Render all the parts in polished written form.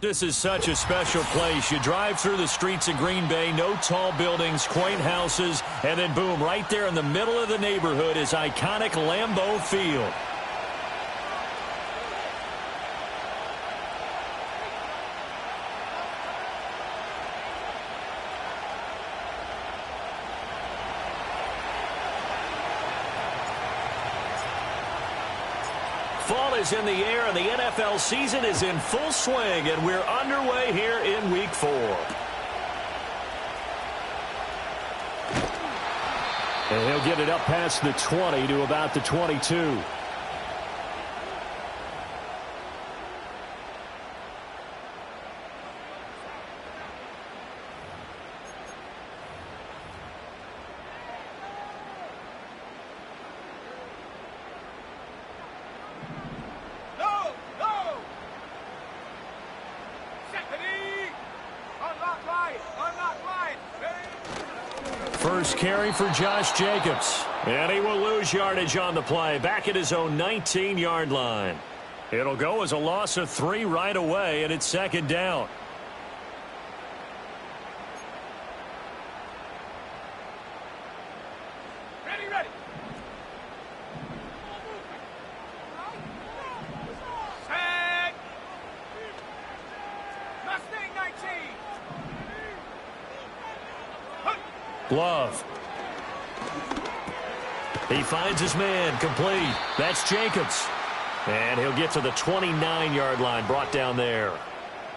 This is such a special place. You drive through the streets of Green Bay, no tall buildings, quaint houses, and then boom, right there in the middle of the neighborhood is iconic Lambeau Field. Fall is in the air, and the NFL season is in full swing, and we're underway here in Week 4. And he'll get it up past the 20 to about the 22. First carry for Josh Jacobs. And he will lose yardage on the play, back at his own 19-yard line. It'll go as a loss of 3 right away, and it's second down. Ready. Set. Mustang 19. Love. He finds his man, complete. That's Jacobs. And he'll get to the 29-yard line, brought down there.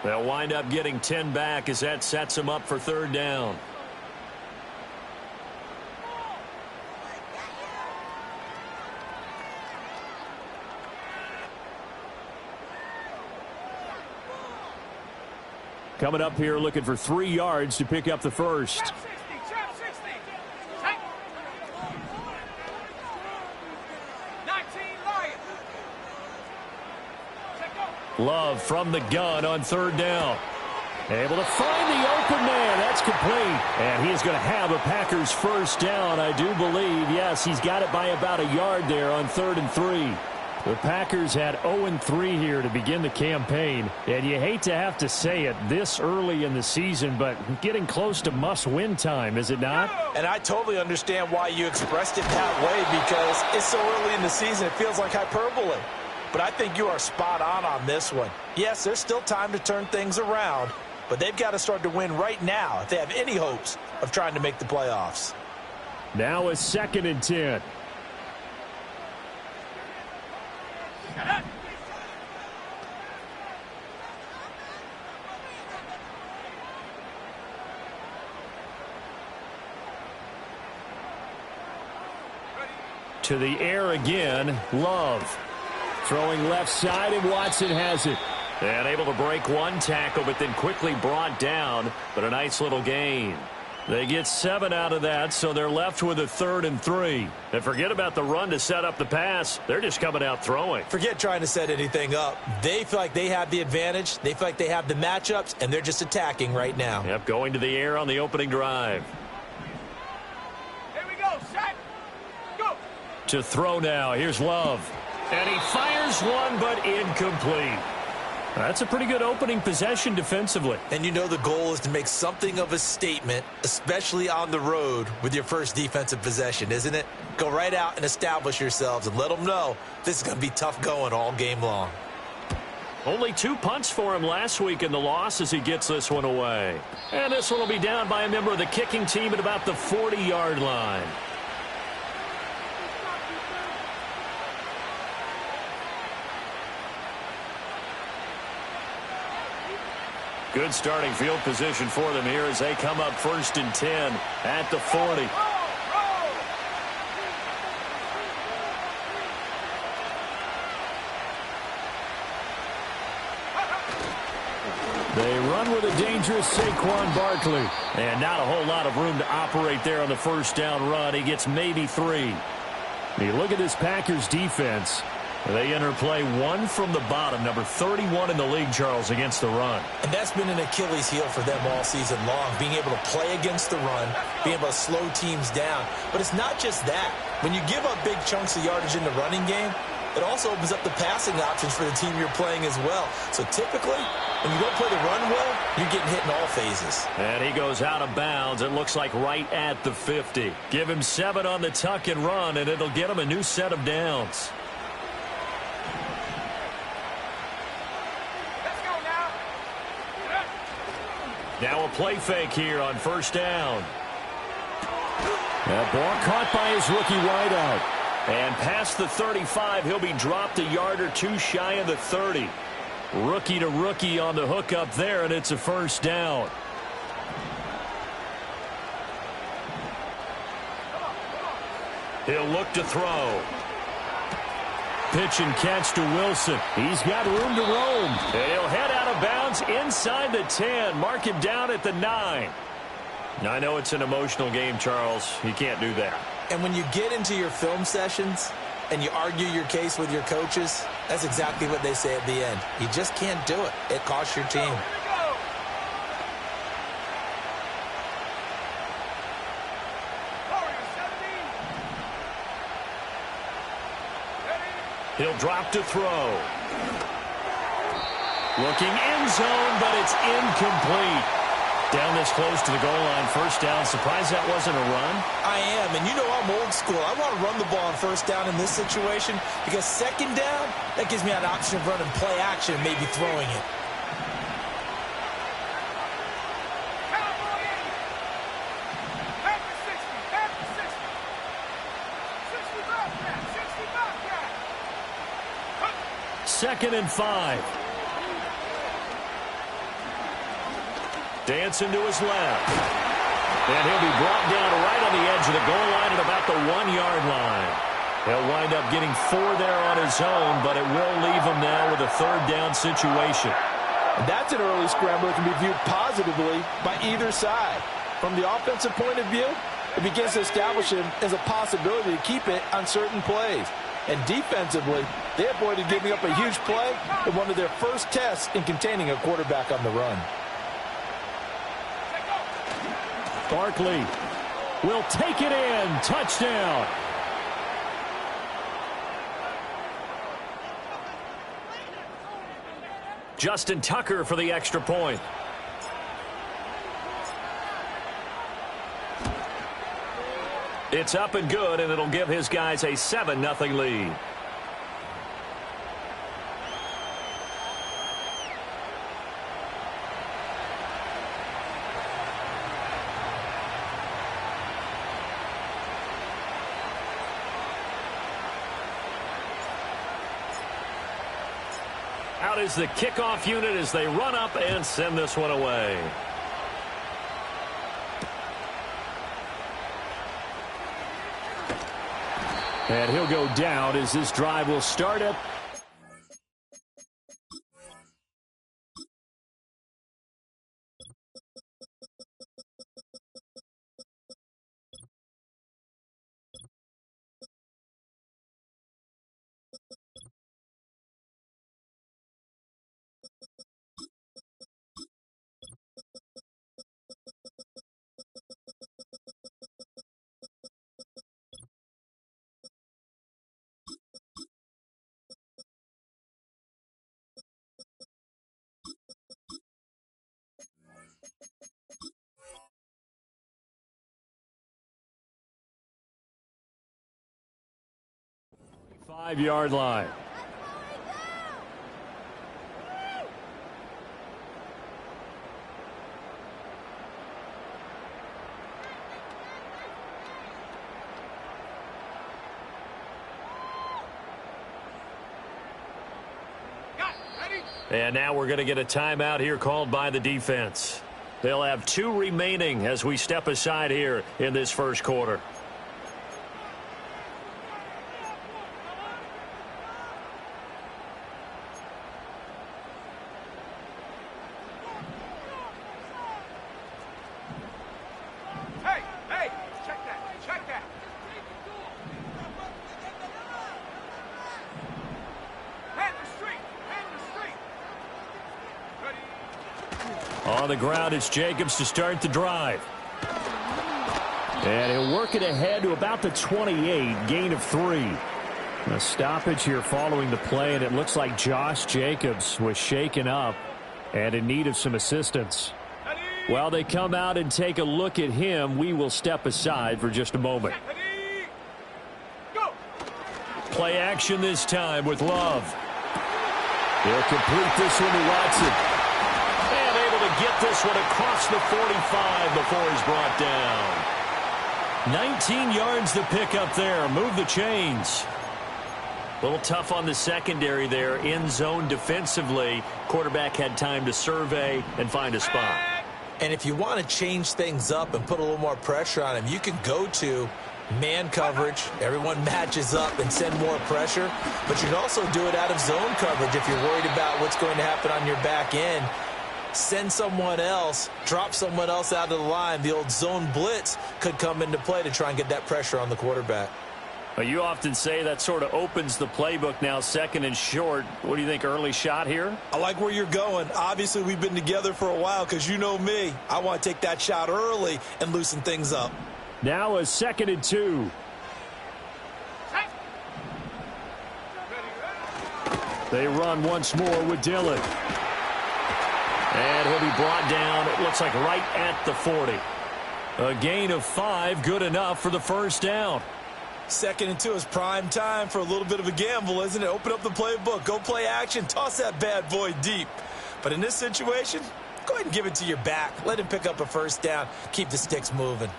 They'll wind up getting 10 back as that sets him up for third down. Coming up here looking for 3 yards to pick up the first. Love from the gun on third down. Able to find the open man. That's complete. And he is going to have a Packers first down, I do believe. Yes, he's got it by about a yard there on 3rd and 3. The Packers had 0-3 here to begin the campaign. And you hate to have to say it this early in the season, but getting close to must-win time, is it not? And I totally understand why you expressed it that way, because it's so early in the season, it feels like hyperbole. But I think you are spot on this one. Yes, there's still time to turn things around, but they've got to start to win right now if they have any hopes of trying to make the playoffs. Now a 2nd and 10. To the air again, Love. Throwing left side, and Watson has it. And able to break one tackle, but then quickly brought down. But a nice little gain. They get 7 out of that, so they're left with a 3rd and 3. And forget about the run to set up the pass. They're just coming out throwing. Forget trying to set anything up. They feel like they have the advantage. They feel like they have the matchups, and they're just attacking right now. Yep, going to the air on the opening drive. Here we go. Set. Go. To throw now. Here's Love. And he fires one, but incomplete. That's a pretty good opening possession defensively. And you know the goal is to make something of a statement, especially on the road with your first defensive possession, isn't it? Go right out and establish yourselves and let them know this is going to be tough going all game long. Only 2 punts for him last week in the loss as he gets this one away. And this one will be down by a member of the kicking team at about the 40-yard line. Good starting field position for them here as they come up 1st and 10 at the 40. They run with a dangerous Saquon Barkley. And not a whole lot of room to operate there on the first down run. He gets maybe 3. You look at this Packers defense. They enter play 1 from the bottom, number 31 in the league, Charles, against the run. And that's been an Achilles heel for them all season long, being able to play against the run, being able to slow teams down. But it's not just that. When you give up big chunks of yardage in the running game, it also opens up the passing options for the team you're playing as well. So typically, When you don't play the run well, you're getting hit in all phases. And he goes out of bounds. It looks like right at the 50. Give him 7 on the tuck and run, and it'll get him a new set of downs. Let's go now. Now a play fake here on first down. That ball caught by his rookie wideout. And past the 35, he'll be dropped a yard or two shy of the 30. Rookie to rookie on the hook up there, and it's a first down. He'll look to throw. Pitch and catch to Wilson. He's got room to roam. And he'll head out of bounds inside the 10. Mark him down at the 9. I know it's an emotional game, Charles. You can't do that. And when you get into your film sessions and you argue your case with your coaches, that's exactly what they say at the end. You just can't do it. It costs your team. He'll drop to throw. Looking end zone, but it's incomplete. Down this close to the goal line, first down. Surprised that wasn't a run? I am, and you know I'm old school. I want to run the ball on first down in this situation because second down, that gives me an option of running play action and maybe throwing it. Second and 5. Dancing to his left. And he'll be brought down right on the edge of the goal line at about the 1-yard line. He'll wind up getting 4 there on his own, but it will leave him now with a third down situation. And that's an early scramble that can be viewed positively by either side. From the offensive point of view, it begins to establish him as a possibility to keep it on certain plays. And defensively, they avoided giving up a huge play in one of their first tests in containing a quarterback on the run. Barkley will take it in. Touchdown. Justin Tucker for the extra point. It's up and good, and it'll give his guys a 7-0 lead. Out is the kickoff unit as they run up and send this one away. And he'll go down as this drive will start at the 5-yard line. And now we're going to get a timeout here called by the defense. They'll have 2 remaining as we step aside here in this first quarter. Hey, check that. On the ground, it's Jacobs to start the drive. And he'll work it ahead to about the 28, gain of 3. A stoppage here following the play, and it looks like Josh Jacobs was shaken up. and in need of some assistance. While they come out and take a look at him, we will step aside for just a moment. Play action this time with Love. He'll complete this one to Watson. And able to get this one across the 45 before he's brought down. 19 yards to pick up there. Move the chains. A little tough on the secondary there. In zone defensively. Quarterback had time to survey and find a spot. And if you want to change things up and put a little more pressure on him, you can go to man coverage. Everyone matches up and send more pressure. But you can also do it out of zone coverage if you're worried about what's going to happen on your back end. Send someone else, drop someone else out of the line. The old zone blitz could come into play to try and get that pressure on the quarterback. Well, you often say that sort of opens the playbook now, second and short. What do you think, early shot here? I like where you're going. Obviously, we've been together for a while because you know me. I want to take that shot early and loosen things up. Now a 2nd and 2. They run once more with Dillon. And he'll be brought down, it looks like right at the 40. A gain of 5, good enough for the first down. 2nd and 2 is prime time for a little bit of a gamble, isn't it? Open up the playbook, go play action, toss that bad boy deep. But in this situation, go ahead and give it to your back. Let him pick up a first down, keep the sticks moving.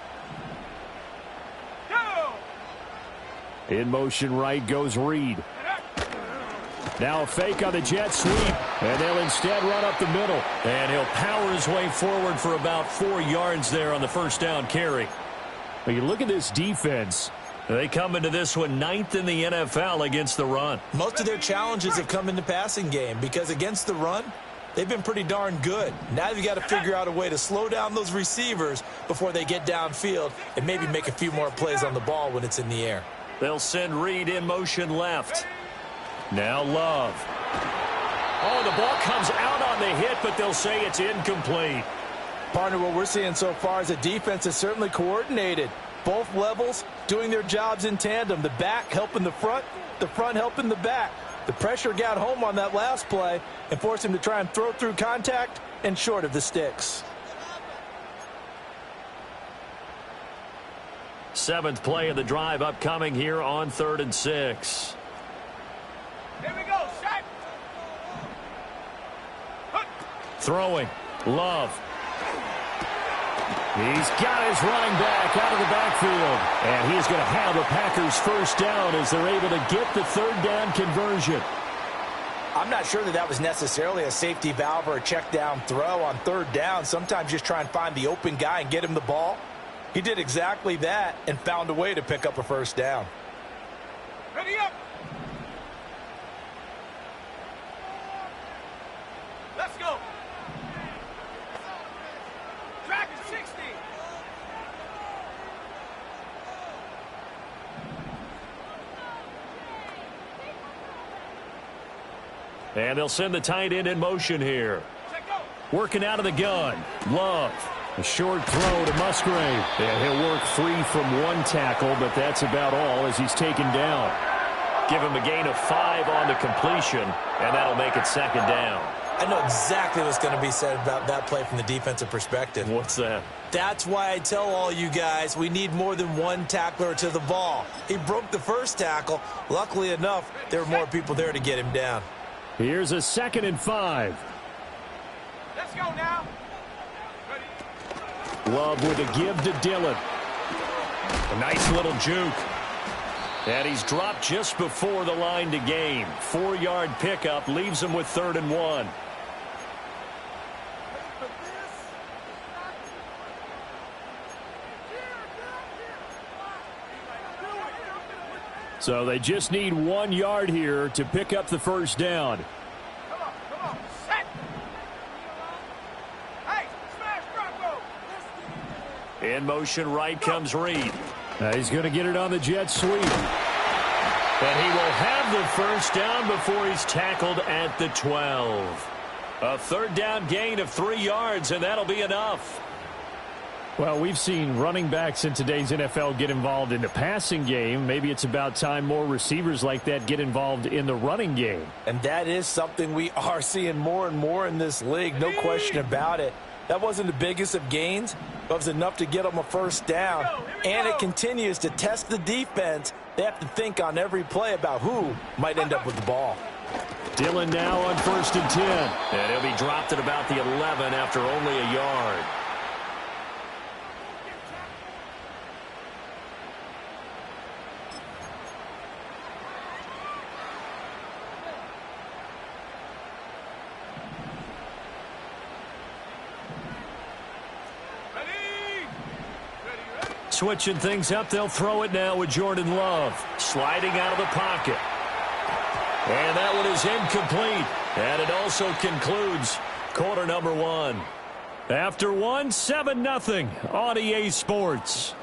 In motion right goes Reed. Now a fake on the jet sweep, and they'll instead run up the middle. And he'll power his way forward for about 4 yards there on the first down carry. When you look at this defense, they come into this one 9th in the NFL against the run. Most of their challenges have come in the passing game because against the run, they've been pretty darn good. Now you've got to figure out a way to slow down those receivers before they get downfield and maybe make a few more plays on the ball when it's in the air. They'll send Reed in motion left. Now Love. Oh, the ball comes out on the hit, but they'll say it's incomplete. Partner, what we're seeing so far is the defense is certainly coordinated. Both levels doing their jobs in tandem. The back helping the front helping the back. The pressure got home on that last play and forced him to try and throw through contact and short of the sticks. 7th play of the drive upcoming here on 3rd and 6. Here we go, shot. Throwing. Love. He's got his running back out of the backfield. And he's going to have a Packers first down as they're able to get the 3rd down conversion. I'm not sure that was necessarily a safety valve or a check down throw on 3rd down. Sometimes just try and find the open guy and get him the ball. He did exactly that and found a way to pick up a first down. Ready up. Let's go. Track is 60. And they'll send the tight end in motion here. Working out of the gun. Love. A short throw to Musgrave. And he'll work free from one tackle, but that's about all as he's taken down. Give him a gain of 5 on the completion, and that'll make it 2nd down. I know exactly what's going to be said about that play from the defensive perspective. What's that? That's why I tell all you guys we need more than one tackler to the ball. He broke the first tackle. Luckily enough, there were more people there to get him down. Here's a 2nd and 5. Let's go now. Love with a give to Dillon. A nice little juke. And he's dropped just before the line to gain. 4-yard pickup leaves him with 3rd and 1. So they just need 1 yard here to pick up the first down. Come on, set. Hey, smash Bronco. In motion right comes Reed. He's going to get it on the jet sweep. And he will have the first down before he's tackled at the 12. A 3rd down gain of 3 yards, and that'll be enough. Well, we've seen running backs in today's NFL get involved in the passing game. Maybe it's about time more receivers like that get involved in the running game. And that is something we are seeing more and more in this league, no question about it. That wasn't the biggest of gains, but it was enough to get them a first down. And it continues to test the defense. They have to think on every play about who might end up with the ball. Dillon now on 1st and 10. And he'll be dropped at about the 11 after only a yard. Switching things up, they'll throw it now with Jordan Love. Sliding out of the pocket. And that one is incomplete. And it also concludes quarter number one. After one, 7-0 on EA Sports.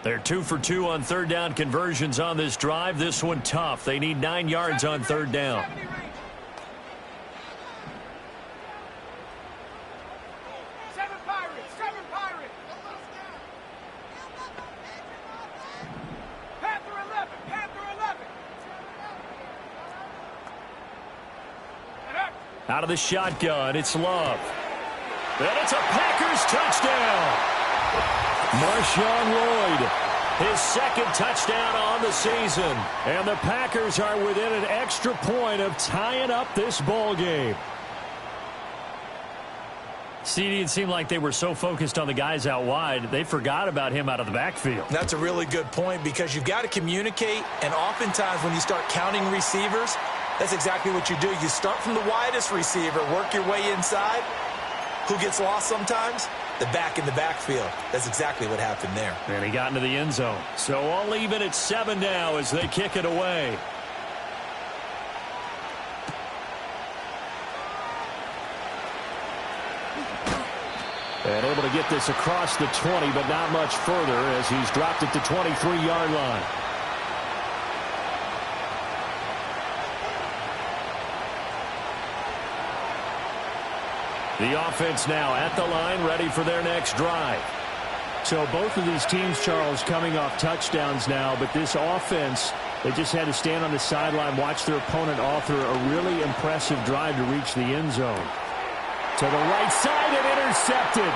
They're 2 for 2 on third down conversions on this drive. This one tough. They need 9 yards on third down. Seven Pirates! Panther 11! Out of the shotgun, it's Love. And it's a Packers touchdown. Marshawn Lloyd, his second touchdown on the season. And the Packers are within an extra point of tying up this ball game. CD, it seemed like they were so focused on the guys out wide, they forgot about him out of the backfield. That's a really good point because you've got to communicate, and oftentimes when you start counting receivers, that's exactly what you do. You start from the widest receiver, work your way inside. Who gets lost sometimes? The back in the backfield. That's exactly what happened there. And he got into the end zone. So all even at 7 now as they kick it away. And able to get this across the 20, but not much further as he's dropped it to 23-yard line. The offense now at the line, ready for their next drive. So both of these teams, Charles, coming off touchdowns now, but this offense, they just had to stand on the sideline, watch their opponent author a really impressive drive to reach the end zone. To the right side and intercepted.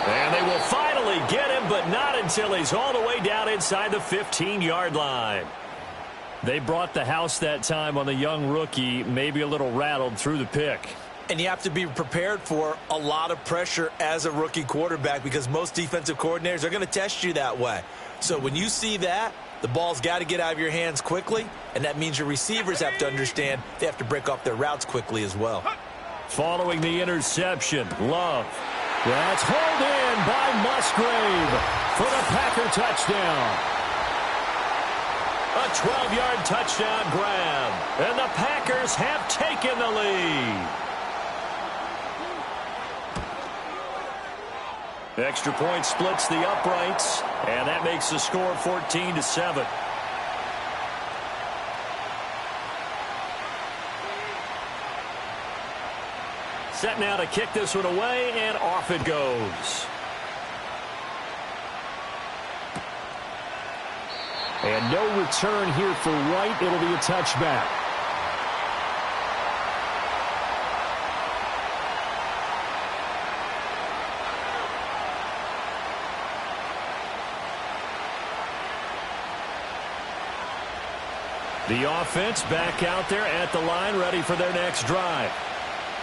And they will finally get him, but not until he's all the way down inside the 15-yard line. They brought the house that time on the young rookie, maybe a little rattled through the pick. And you have to be prepared for a lot of pressure as a rookie quarterback because most defensive coordinators are going to test you that way. So when you see that, the ball's got to get out of your hands quickly, and that means your receivers have to understand they have to break off their routes quickly as well. Following the interception, Love. That's hauled in by Musgrave for the Packer touchdown. A 12-yard touchdown grab, and the Packers have taken the lead. Extra point splits the uprights, and that makes the score 14-7. Set now to kick this one away, and off it goes. And no return here for Wright. It'll be a touchback. The offense back out there at the line, ready for their next drive.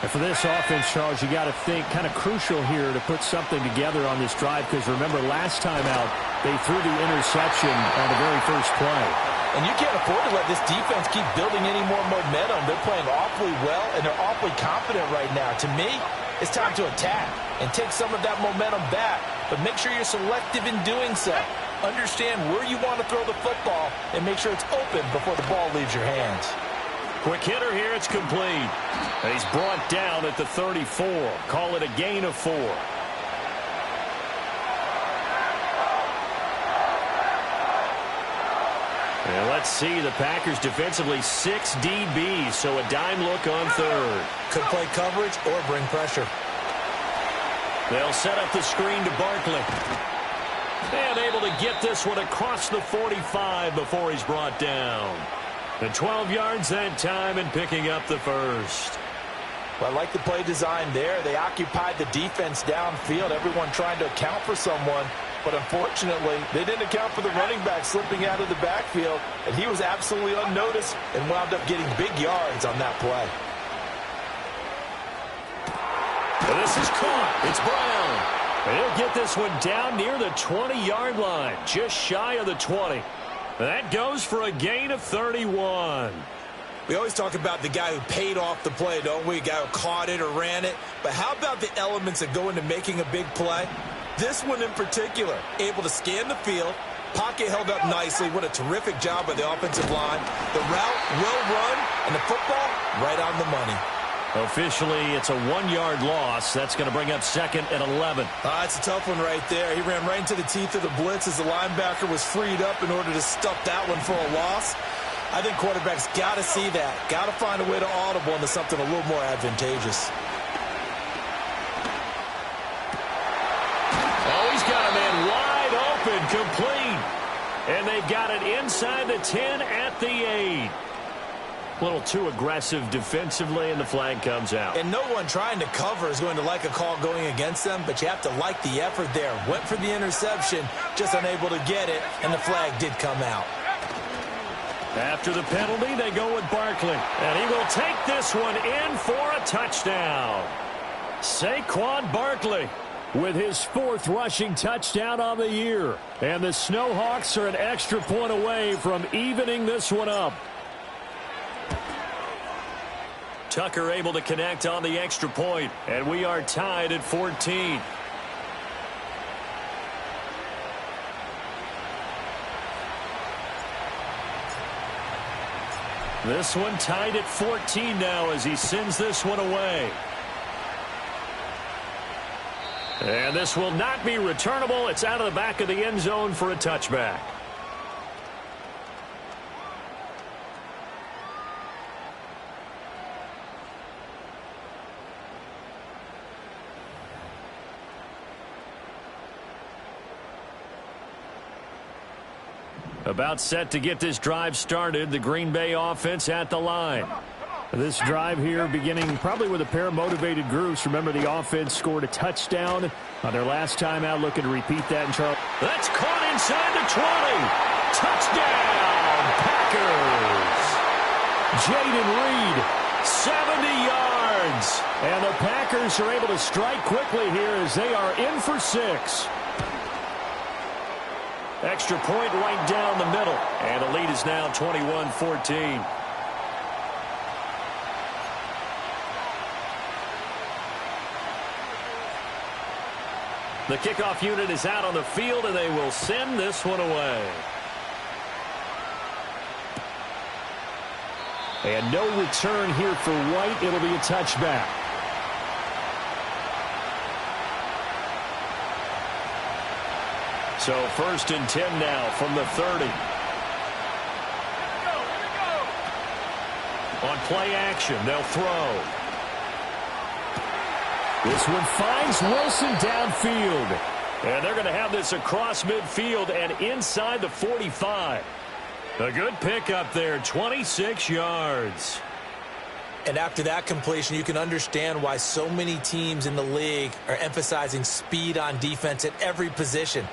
And for this offense, Charles, you got to think kind of crucial here to put something together on this drive because remember last time out they threw the interception on the very first play. And you can't afford to let this defense keep building any more momentum. They're playing awfully well, and they're awfully confident right now. To me, it's time to attack and take some of that momentum back but make sure you're selective in doing so. Understand where you want to throw the football and make sure it's open before the ball leaves your hands. Quick hitter here, it's complete. And he's brought down at the 34. Call it a gain of 4. And let's see, the Packers defensively 6 DBs, so a dime look on third. Could play coverage or bring pressure. They'll set up the screen to Barkley. And able to get this one across the 45 before he's brought down. And 12 yards that time and picking up the first. Well, I like the play design there. They occupied the defense downfield, everyone trying to account for someone. But unfortunately, they didn't account for the running back slipping out of the backfield, and he was absolutely unnoticed and wound up getting big yards on that play. Well, this is caught. It's Brown. And he'll get this one down near the 20-yard line, just shy of the 20. That goes for a gain of 31. We always talk about the guy who paid off the play, don't we? A guy who caught it or ran it. But how about the elements that go into making a big play? This one in particular, able to scan the field, pocket held up nicely. What a terrific job by the offensive line. The route well run, and the football right on the money. Officially, it's a 1-yard loss. That's going to bring up second and 11. It's a tough one right there. He ran right into the teeth of the blitz as the linebacker was freed up in order to stuff that one for a loss. I think quarterbacks got to see that. Got to find a way to audible into something a little more advantageous. Oh, he's got a man wide open, complete. And they've got it inside the 10 at the 8. A little too aggressive defensively, and the flag comes out. And no one trying to cover is going to like a call going against them, but you have to like the effort there. Went for the interception, just unable to get it, and the flag did come out. After the penalty, they go with Barkley. And he will take this one in for a touchdown. Saquon Barkley with his 4th rushing touchdown on the year. And the Snowhawks are an extra point away from evening this one up. Tucker able to connect on the extra point, and we are tied at 14. This one tied at 14 now as he sends this one away. And this will not be returnable. It's out of the back of the end zone for a touchback. About set to get this drive started. The Green Bay offense at the line. This drive here beginning probably with a pair of motivated groups. Remember, the offense scored a touchdown on their last time out. Looking to repeat that in Charlotte. That's caught inside the 20. Touchdown, Packers. Jaden Reed, 70 yards. And the Packers are able to strike quickly here as they are in for 6. Extra point right down the middle. And the lead is now 21-14. The kickoff unit is out on the field, and they will send this one away. And no return here for White. It'll be a touchback. So 1st and 10 now from the 30. On play action, they'll throw. This one finds Wilson downfield. And they're going to have this across midfield and inside the 45. A good pickup there, 26 yards. And after that completion, you can understand why so many teams in the league are emphasizing speed on defense at every position.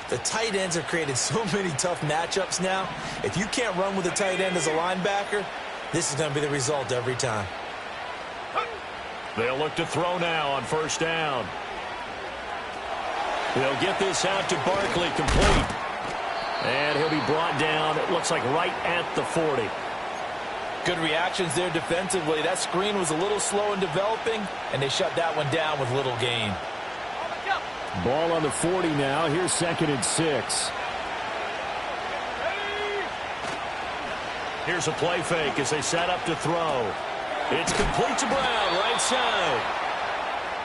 The tight ends have created so many tough matchups now. If you can't run with a tight end as a linebacker, this is going to be the result every time. They'll look to throw now on 1st down. They'll get this out to Barkley, complete. And he'll be brought down, it looks like right at the 40. Good reactions there defensively. That screen was a little slow in developing, and they shut that one down with little gain. Ball on the 40 now. Here's 2nd and 6. Here's a play fake as they set up to throw. It's complete to Brown, right side.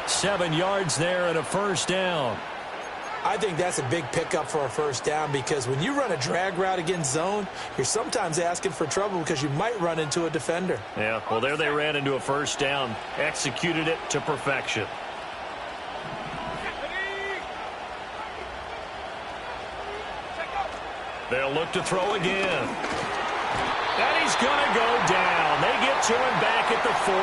7 yards there and a first down. I think that's a big pickup for a first down because when you run a drag route against zone, you're sometimes asking for trouble because you might run into a defender. Yeah, well, there they ran into a first down, executed it to perfection. They'll look to throw again. And he's going to go down. They get to him back at the 40.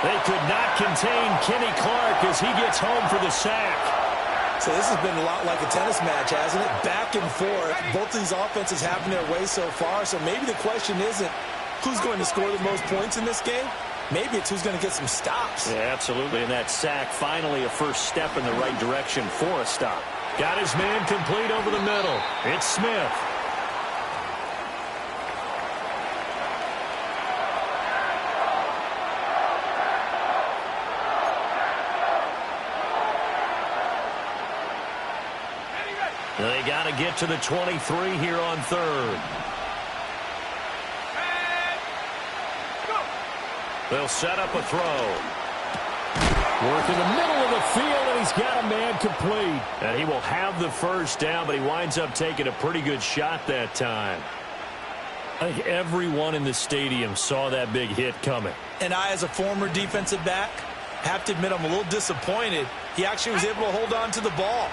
They could not contain Kenny Clark as he gets home for the sack. So this has been a lot like a tennis match, hasn't it? Back and forth. Both of these offenses having their way so far. So maybe the question isn't who's going to score the most points in this game. Maybe it's who's going to get some stops. Yeah, absolutely. And that sack, finally a first step in the right direction for a stop. Got his man complete over the middle. It's Smith. They got to get to the 23 here on 3rd. They'll set up a throw. Work in the middle of the field, and he's got a man complete. And he will have the first down, but he winds up taking a pretty good shot that time. I think everyone in the stadium saw that big hit coming. And I, as a former defensive back, have to admit I'm a little disappointed. He actually was able to hold on to the ball.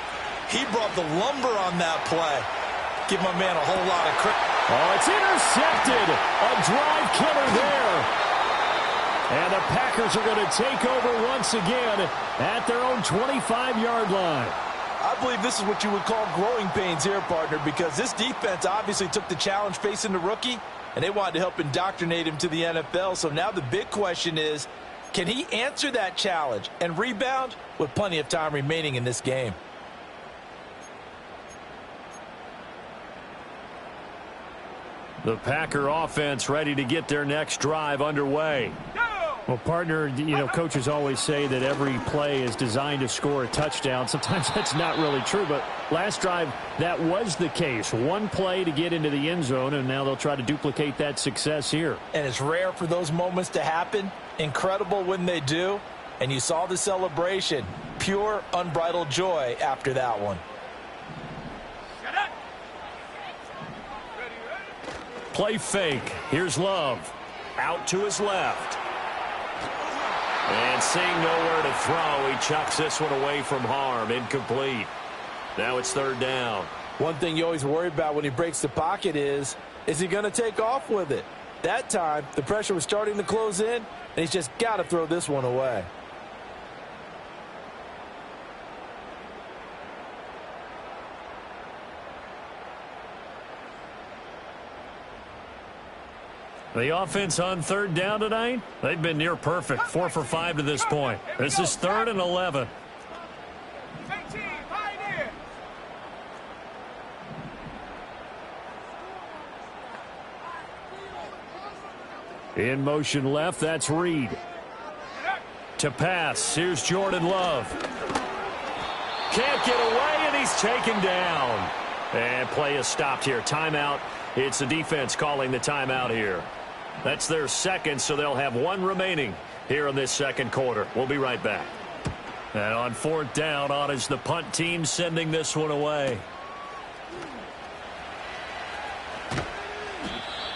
He brought the lumber on that play. Give my man a whole lot of credit. Oh, it's intercepted. A drive killer there. And the Packers are going to take over once again at their own 25-yard line. I believe this is what you would call growing pains here, partner, because this defense obviously took the challenge facing the rookie, and they wanted to help indoctrinate him to the NFL. So now the big question is, can he answer that challenge and rebound with plenty of time remaining in this game? The Packer offense ready to get their next drive underway. Well, partner, coaches always say that every play is designed to score a touchdown. Sometimes that's not really true, but last drive, that was the case. One play to get into the end zone, and now they'll try to duplicate that success here. And it's rare for those moments to happen. Incredible when they do. And you saw the celebration. Pure, unbridled joy after that one. Play fake. Here's Love. Out to his left. And seeing nowhere to throw, he chucks this one away from harm. Incomplete. Now it's 3rd down. One thing you always worry about when he breaks the pocket is he going to take off with it? That time, the pressure was starting to close in, and he's just got to throw this one away. The offense on 3rd down tonight, they've been near perfect. 4 for 5 to this point. This is 3rd and 11. In motion left, that's Reed. To pass, here's Jordan Love. Can't get away, and he's taken down. And play is stopped here. Timeout. It's the defense calling the timeout here. That's their second, so they'll have one remaining here in this second quarter. We'll be right back. And on 4th down, on is the punt team sending this one away.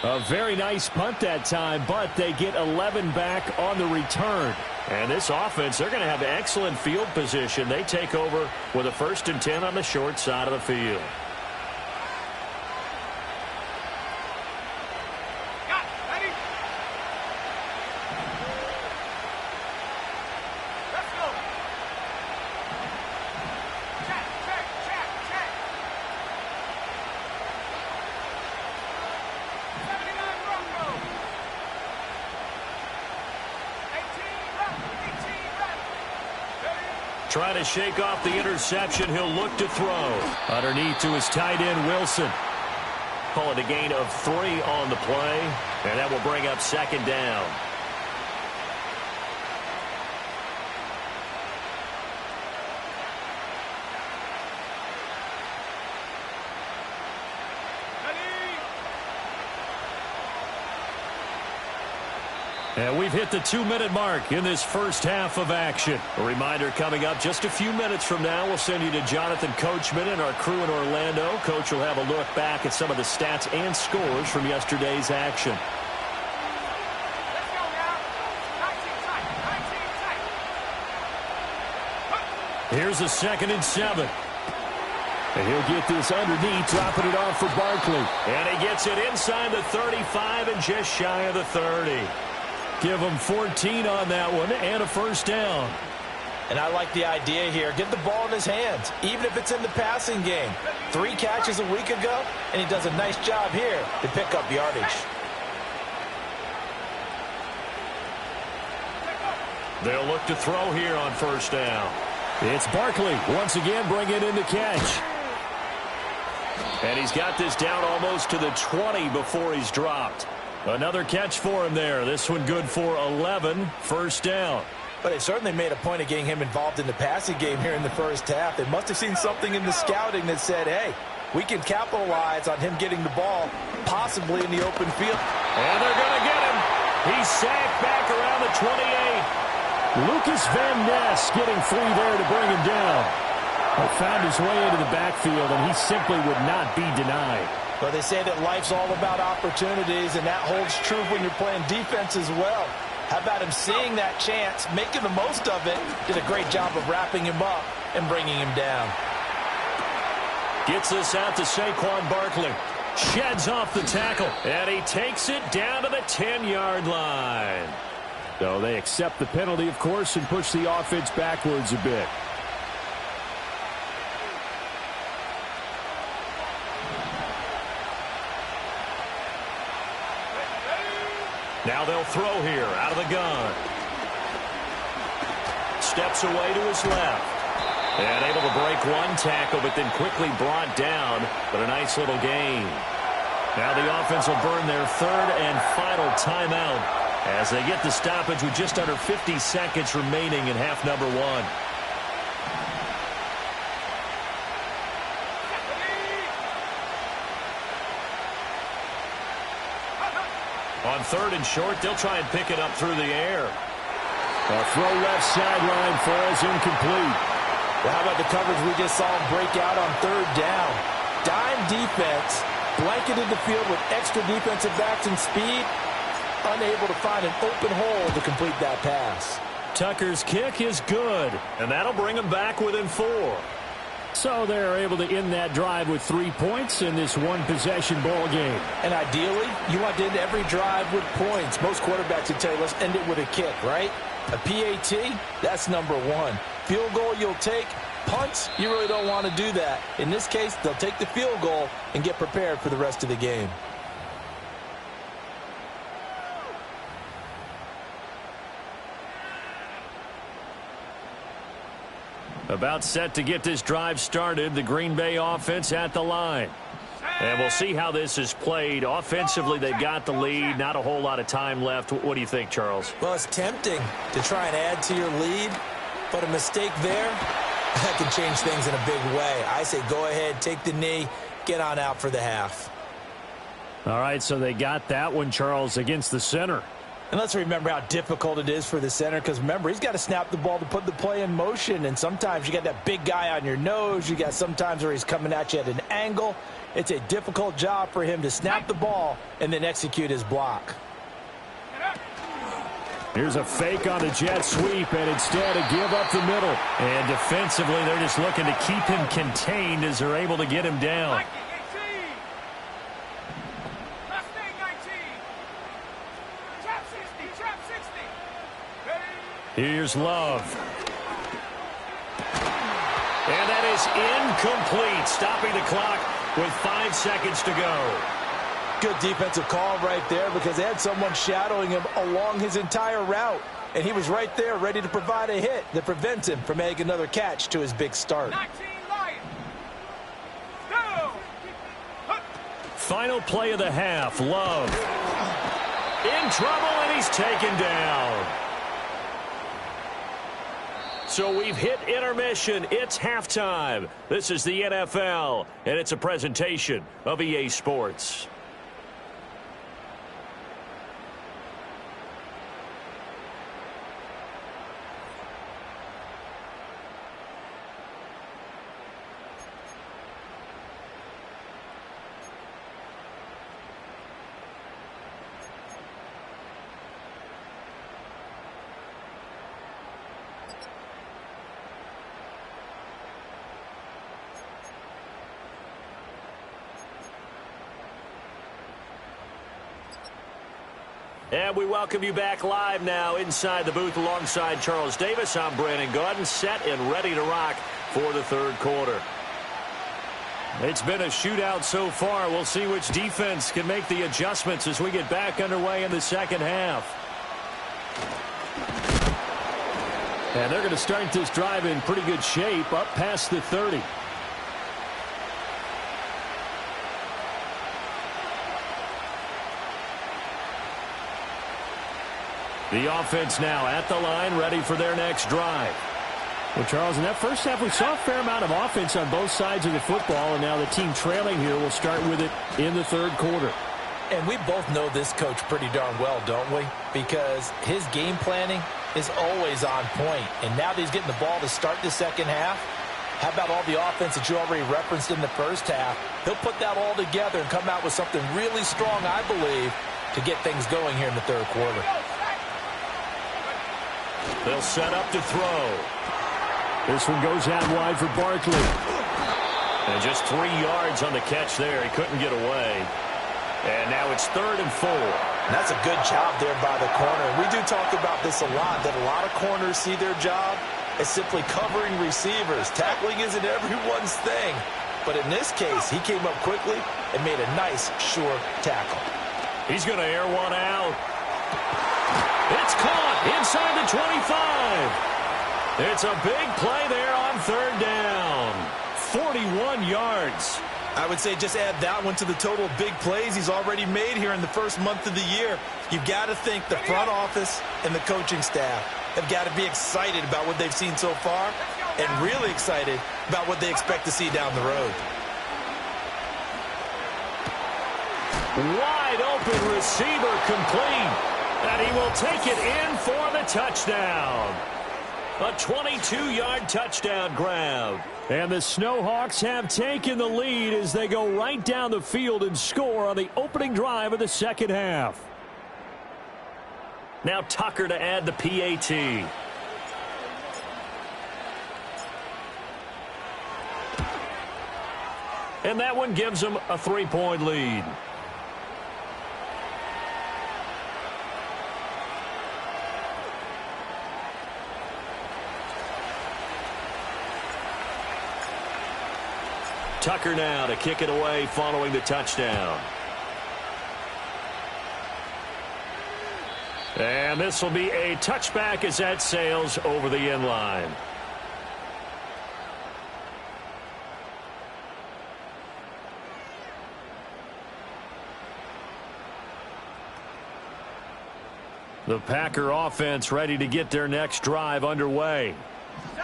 A very nice punt that time, but they get 11 back on the return. And this offense, they're going to have excellent field position. They take over with a 1st and 10 on the short side of the field. Trying to shake off the interception. He'll look to throw. Underneath to his tight end, Wilson. Call it a gain of 3 on the play. And that will bring up 2nd down. And we've hit the 2-minute mark in this first half of action. A reminder coming up just a few minutes from now. We'll send you to Jonathan Coachman and our crew in Orlando. Coach will have a look back at some of the stats and scores from yesterday's action. Let's go now. 19 tight. 19 tight. Here's a 2nd and 7. And he'll get this underneath, dropping it off for Barkley. And he gets it inside the 35 and just shy of the 30. Give him 14 on that one and a first down. And I like the idea here. Get the ball in his hands, even if it's in the passing game. 3 catches a week ago, and he does a nice job here to pick up yardage. They'll look to throw here on first down. It's Barkley once again bringing in the catch. And he's got this down almost to the 20 before he's dropped. Another catch for him there. This one good for 11, first down. But they certainly made a point of getting him involved in the passing game here in the first half. They must have seen something in the scouting that said, hey, we can capitalize on him getting the ball, possibly in the open field. And they're going to get him. He's sacked back around the 28. Lucas Van Ness getting free there to bring him down. Found his way into the backfield, and he simply would not be denied. But they say that life's all about opportunities, and that holds true when you're playing defense as well. How about him seeing that chance, making the most of it, did a great job of wrapping him up and bringing him down. Gets this out to Saquon Barkley. Sheds off the tackle, and he takes it down to the 10-yard line. So they accept the penalty, of course, and push the offense backwards a bit. Now they'll throw here out of the gun. Steps away to his left. And able to break one tackle, but then quickly brought down. But a nice little gain. Now the offense will burn their 3rd and final timeout as they get the stoppage with just under 50 seconds remaining in half number 1. On 3rd and short, they'll try and pick it up through the air. A throw left sideline falls incomplete. Well, how about the coverage we just saw him break out on 3rd down? Dime defense, blanketed the field with extra defensive backs and speed, unable to find an open hole to complete that pass. Tucker's kick is good, and that'll bring them back within 4. So they're able to end that drive with 3 points in this one-possession ball game. And ideally, you want to end every drive with points. Most quarterbacks would tell you, let's end it with a kick, right? A PAT, that's number 1. Field goal you'll take. Punts, you really don't want to do that. In this case, they'll take the field goal and get prepared for the rest of the game. About set to get this drive started, the Green Bay offense at the line. And we'll see how this is played. Offensively, they've got the lead. Not a whole lot of time left. What do you think, Charles? Well, it's tempting to try and add to your lead, but a mistake there, that can change things in a big way. I say go ahead, take the knee, get on out for the half. All right, so they got that one, Charles, against the center. And let's remember how difficult it is for the center, because remember, he's got to snap the ball to put the play in motion, and sometimes you got that big guy on your nose. You got sometimes where he's coming at you at an angle. It's a difficult job for him to snap the ball and then execute his block. Here's a fake on the jet sweep, and instead a give up the middle. And defensively, they're just looking to keep him contained as they're able to get him down. Here's Love. And that is incomplete, stopping the clock with 5 seconds to go. Good defensive call right there, because they had someone shadowing him along his entire route. And he was right there ready to provide a hit that prevents him from making another catch to his big start. Final play of the half, Love. In trouble, and he's taken down. So we've hit intermission. It's halftime. This is the NFL, and it's a presentation of EA Sports. And we welcome you back live now inside the booth alongside Charles Davis. I'm Brandon Gaudin, set and ready to rock for the third quarter. It's been a shootout so far. We'll see which defense can make the adjustments as we get back underway in the second half. And they're going to start this drive in pretty good shape, up past the 30. The offense now at the line, ready for their next drive. Well, Charles, in that first half, we saw a fair amount of offense on both sides of the football, and now the team trailing here will start with it in the third quarter. And we both know this coach pretty darn well, don't we? Because his game planning is always on point. And now that he's getting the ball to start the second half, how about all the offense that you already referenced in the first half? He'll put that all together and come out with something really strong, I believe, to get things going here in the third quarter. They'll set up to throw. This one goes out wide for Barkley. And just 3 yards on the catch there. He couldn't get away. And now it's 3rd and 4. And that's a good job there by the corner. We do talk about this a lot, that a lot of corners see their job as simply covering receivers. Tackling isn't everyone's thing. But in this case, he came up quickly and made a nice, sure tackle. He's going to air one out. It's caught inside the 25. It's a big play there on 3rd down. 41 yards. I would say just add that one to the total of big plays he's already made here in the first month of the year. You've got to think the front office and the coaching staff have got to be excited about what they've seen so far and really excited about what they expect to see down the road. Wide open receiver complete. And he will take it in for the touchdown. A 22-yard touchdown grab. And the Snowhawks have taken the lead as they go right down the field and score on the opening drive of the second half. Now Tucker to add the PAT. And that one gives them a 3-point lead. Tucker now to kick it away following the touchdown. And this will be a touchback as that sails over the end line. The Packer offense ready to get their next drive underway.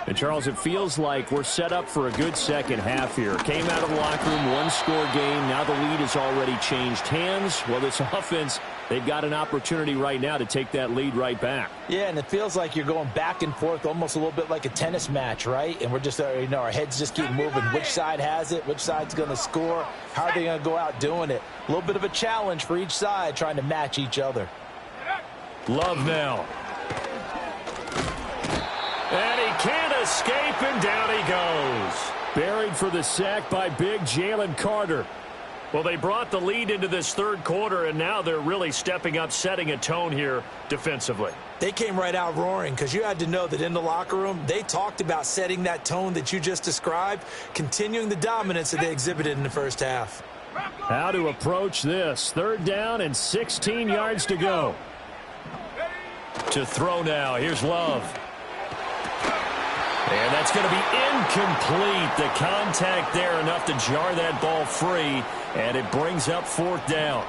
And, Charles, it feels like we're set up for a good second half here. Came out of the locker room, one-score game. Now the lead has already changed hands. Well, this offense, they've got an opportunity right now to take that lead right back. Yeah, and it feels like you're going back and forth almost a little bit like a tennis match, right? And we're just, our heads just keep moving. Which side has it? Which side's going to score? How are they going to go out doing it? A little bit of a challenge for each side trying to match each other. Love now. And he can't escape, and down he goes. Buried for the sack by big Jalen Carter. Well, they brought the lead into this third quarter, and now they're really stepping up, setting a tone here defensively. They came right out roaring because you had to know that in the locker room, they talked about setting that tone that you just described, continuing the dominance that they exhibited in the first half. How to approach this. 3rd down and 16 yards to go. To throw now. Here's Love. And that's going to be incomplete. The contact there enough to jar that ball free, and it brings up 4th down.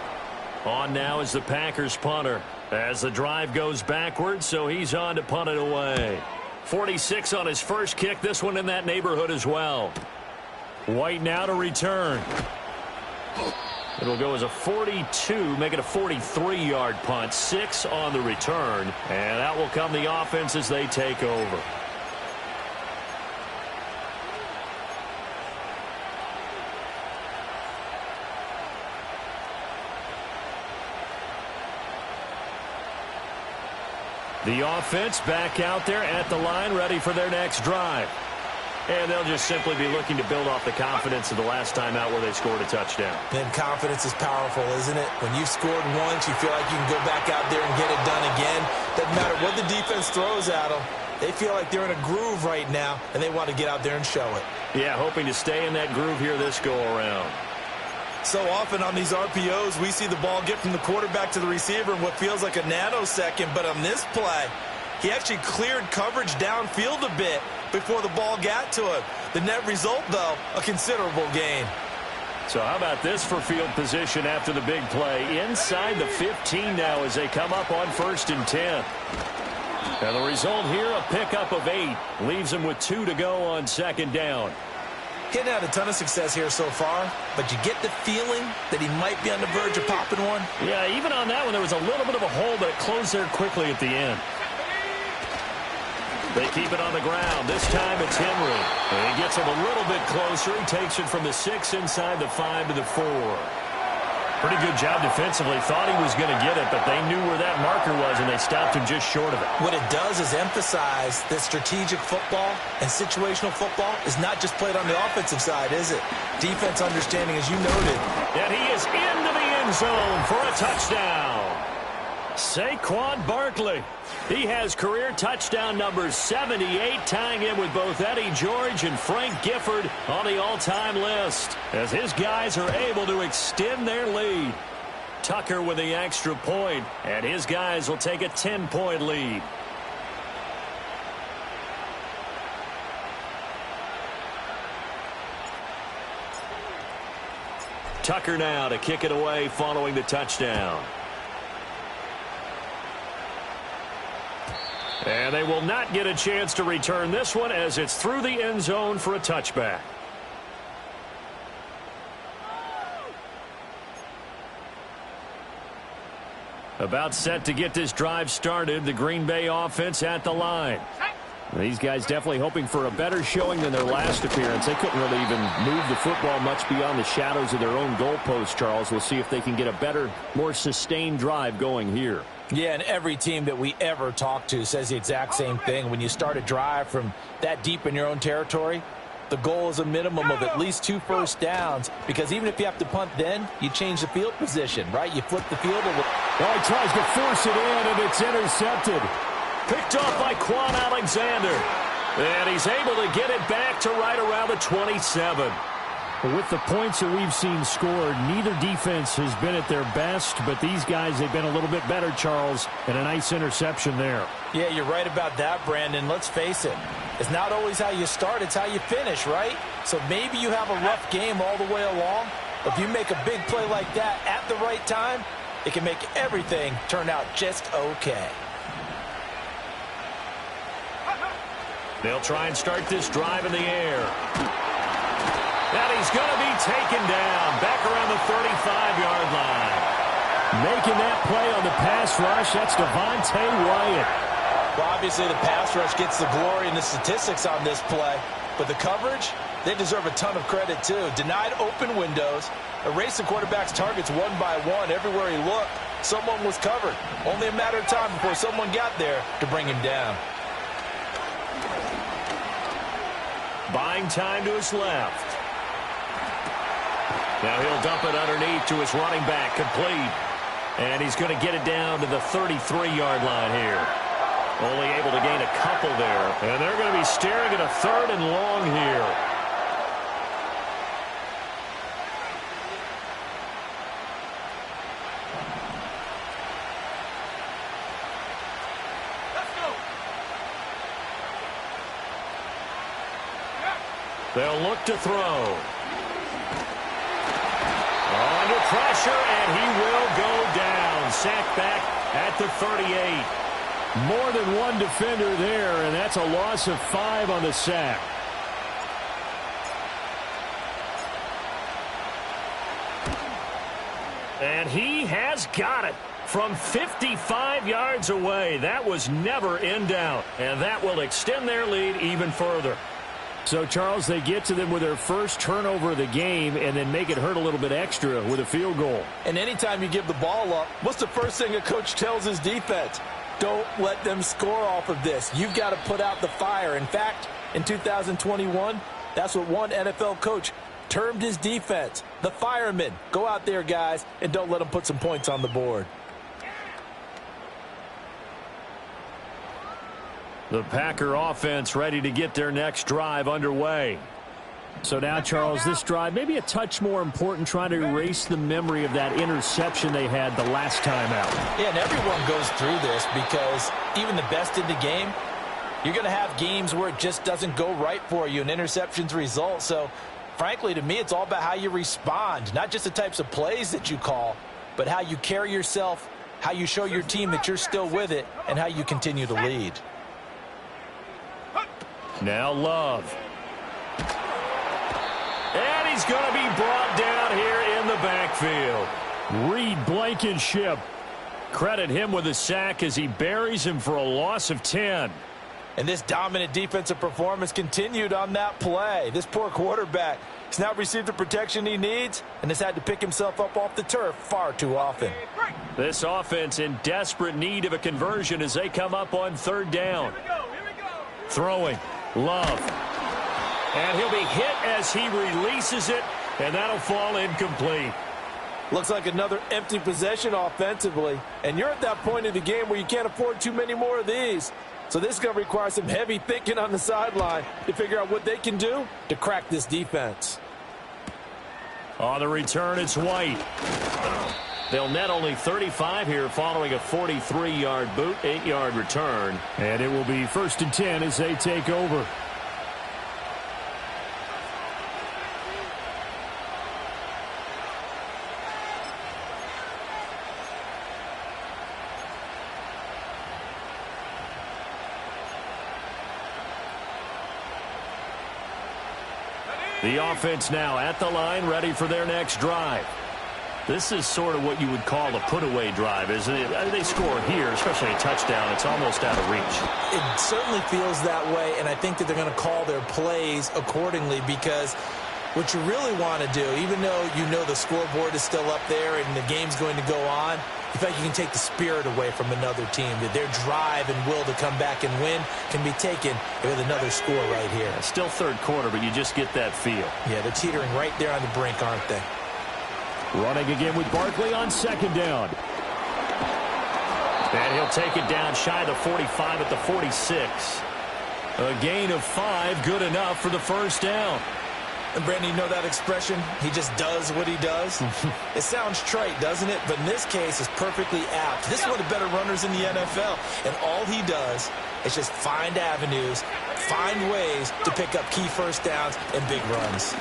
On now is the Packers punter as the drive goes backwards, so he's on to punt it away. 46 on his first kick, this one in that neighborhood as well. White now to return. It'll go as a 42, make it a 43-yard punt. 6 on the return, and that will come the offense as they take over. The offense back out there at the line, ready for their next drive. And they'll just simply be looking to build off the confidence of the last time out where they scored a touchdown. And confidence is powerful, isn't it? When you've scored once, you feel like you can go back out there and get it done again. Doesn't matter what the defense throws at them. They feel like they're in a groove right now, and they want to get out there and show it. Yeah, hoping to stay in that groove here this go-around. So often on these RPOs, we see the ball get from the quarterback to the receiver in what feels like a nanosecond. But on this play, he actually cleared coverage downfield a bit before the ball got to him. The net result, though, a considerable gain. So how about this for field position after the big play? Inside the 15 now as they come up on 1st and 10. And the result here, a pickup of 8. Leaves them with 2 to go on 2nd down. He hadn't had a ton of success here so far, but you get the feeling that he might be on the verge of popping one. Yeah, even on that one, there was a little bit of a hole, but it closed there quickly at the end. They keep it on the ground. This time it's Henry. And he gets him a little bit closer. He takes it from the 6 inside the 5 to the 4. Pretty good job defensively. Thought he was going to get it, but they knew where that marker was, and they stopped him just short of it. What it does is emphasize that strategic football and situational football is not just played on the offensive side, is it? Defense understanding, as you noted. And he is into the end zone for a touchdown. Saquon Barkley. He has career touchdown number 78, tying him with both Eddie George and Frank Gifford on the all-time list, as his guys are able to extend their lead. Tucker with the extra point, and his guys will take a 10-point lead. Tucker now to kick it away following the touchdown. And they will not get a chance to return this one as it's through the end zone for a touchback. About set to get this drive started, the Green Bay offense at the line. These guys definitely hoping for a better showing than their last appearance. They couldn't really even move the football much beyond the shadows of their own goalpost, Charles. We'll see if they can get a better, more sustained drive going here. Yeah, and every team that we ever talk to says the exact same thing. When you start a drive from that deep in your own territory, the goal is a minimum of at least 2 first downs, because even if you have to punt then, you change the field position, right? You flip the field. Oh, he tries to force it in, and it's intercepted. Picked off by Quan Alexander. And he's able to get it back to right around the 27. With the points that we've seen scored, neither defense has been at their best, but these guys, they've been a little bit better, Charles, and a nice interception there. Yeah, you're right about that, Brandon. Let's face it. It's not always how you start, it's how you finish, right? So maybe you have a rough game all the way along, but if you make a big play like that at the right time, it can make everything turn out just okay. They'll try and start this drive in the air. And he's going to be taken down back around the 35-yard line. Making that play on the pass rush, that's Devontae Wyatt. Well, obviously the pass rush gets the glory and the statistics on this play, but the coverage, they deserve a ton of credit too. Denied open windows, erased the quarterback's targets one by one. Everywhere he looked, someone was covered. Only a matter of time before someone got there to bring him down. Buying time to his left. Now he'll dump it underneath to his running back, complete. And he's going to get it down to the 33-yard line here. Only able to gain a couple there. And they're going to be staring at a 3rd and long here. They'll look to throw. Under pressure, and he will go down. Sacked back at the 38. More than one defender there, and that's a loss of 5 on the sack. And he has got it from 55 yards away. That was never in doubt, and that will extend their lead even further. So, Charles, they get to them with their first turnover of the game and then make it hurt a little bit extra with a field goal. And anytime you give the ball up, what's the first thing a coach tells his defense? Don't let them score off of this. You've got to put out the fire. In fact, In 2021, that's what one NFL coach termed his defense. The firemen. Go out there, guys, and don't let them put some points on the board. The Packer offense ready to get their next drive underway. So now, Charles, this drive maybe a touch more important, trying to erase the memory of that interception they had the last time out. Yeah, and everyone goes through this because even the best in the game, you're going to have games where it just doesn't go right for you and interceptions result. So, frankly, to me, it's all about how you respond, not just the types of plays that you call, but how you carry yourself, how you show your team that you're still with it, and how you continue to lead. Now Love. And he's going to be brought down here in the backfield. Reed Blankenship. Credit him with a sack as he buries him for a loss of 10. And this dominant defensive performance continued on that play. This poor quarterback has now received the protection he needs and has had to pick himself up off the turf far too often. This offense in desperate need of a conversion as they come up on third down. Throwing. Love. And he'll be hit as he releases it, and that'll fall incomplete. Looks like another empty possession offensively, and you're at that point in the game where you can't afford too many more of these. So this is going to require some heavy thinking on the sideline to figure out what they can do to crack this defense. On the return, it's White. They'll net only 35 here following a 43-yard boot, 8-yard return. And it will be 1st and 10 as they take over. The offense now at the line, ready for their next drive. This is sort of what you would call a put-away drive, isn't it? They score here, especially a touchdown. It's almost out of reach. It certainly feels that way, and I think that they're going to call their plays accordingly because what you really want to do, even though you know the scoreboard is still up there and the game's going to go on, you feel like you can take the spirit away from another team. That their drive and will to come back and win can be taken with another score right here. Still third quarter, but you just get that feel. Yeah, they're teetering right there on the brink, aren't they? Running again with Barkley on second down. And he'll take it down shy of the 45 at the 46. A gain of 5, good enough for the first down. And Brandon, you know that expression? He just does what he does. It sounds trite, doesn't it? But in this case, it's perfectly apt. This is one of the better runners in the NFL. And all he does is just find avenues, find ways to pick up key first downs and big runs.